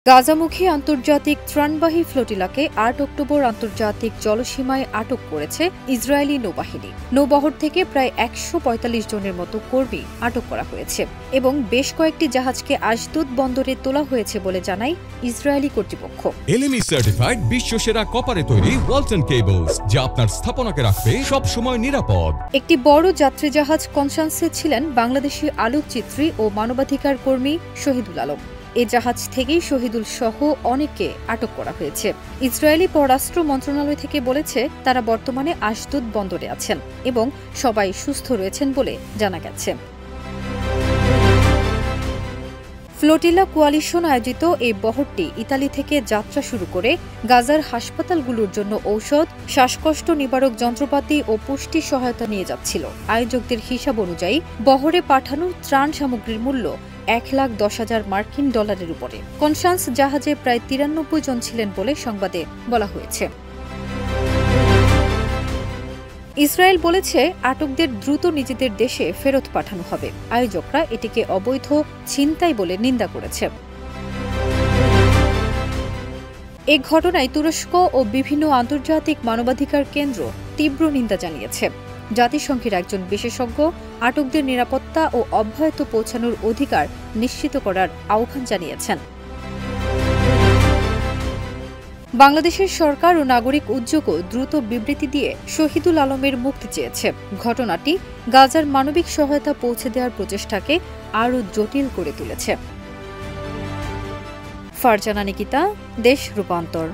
গাজামুখী আন্তর্জাতিক ত্রাণবাহী ফ্লোটিলাকে ৮ অক্টোবর আন্তর্জাতিক জলসীমায় আটক করেছে ইসরায়েলি নৌবাহিনী। নৌবহর থেকে প্রায় ১৪৫ জনের মতো কর্মী আটক করা হয়েছে এবং বেশ কয়েকটি জাহাজকে আশদুদ বন্দরে তোলা হয়েছে বলে জানায় ইসরায়েলি কর্তৃপক্ষ। এলএমই সার্টিফাইড বিশ্বসেরা কপারে তৈরি ওয়ালটন কেবলস, যা আপনার স্থাপনাকে রাখবে সব সময় নিরাপদ। একটি বড় যাত্রী জাহাজ কনসান্সে ছিলেন বাংলাদেশি আলোকচিত্রী ও মানবাধিকার কর্মী শহীদুল আলম। এ জাহাজ থেকেই শহীদুল সহ অনেককে আটক করা হয়েছে। ইসরায়েলি পররাষ্ট্র মন্ত্রণালয় থেকে বলেছে তারা বর্তমানে আশদুদ বন্দরে আছেন এবং সবাই সুস্থ রয়েছেন বলে জানা গেছে। ফ্লোটিলা কোয়ালিশন আয়োজিত এই বহরটি ইতালি থেকে যাত্রা শুরু করে গাজার হাসপাতালগুলোর জন্য ঔষধ, শ্বাসকষ্ট নিবারক যন্ত্রপাতি ও পুষ্টি সহায়তা নিয়ে যাচ্ছিল। আয়োজকদের হিসাব অনুযায়ী বহরে পাঠানো ত্রাণ সামগ্রীর মূল্য $১,১০,০০০ মার্কিন ডলারের উপরে। কনসান্স জাহাজে প্রায় ৯৩ জন ছিলেন বলে সংবাদে বলা হয়েছে। ইসরায়েল বলেছে আটকদের দ্রুত নিজেদের দেশে ফেরত পাঠানো হবে। আয়োজকরা এটিকে অবৈধ ছিনতাই বলে নিন্দা করেছে। এ ঘটনায় তুরস্ক ও বিভিন্ন আন্তর্জাতিক মানবাধিকার কেন্দ্র তীব্র নিন্দা জানিয়েছে। জাতিসংঘের একজন বিশেষজ্ঞ আটকদের নিরাপত্তা ও অব্যাহত পৌঁছানোর অধিকার নিশ্চিত করার আহ্বান জানিয়েছেন। বাংলাদেশের সরকার ও নাগরিক উদ্যোগও দ্রুত বিবৃতি দিয়ে শহীদুল আলমের মুক্তি চেয়েছে। ঘটনাটি গাজার মানবিক সহায়তা পৌঁছে দেওয়ার প্রচেষ্টাকে আরও জটিল করে তুলেছে। ফারজানা নিকিতা, দেশ রূপান্তর।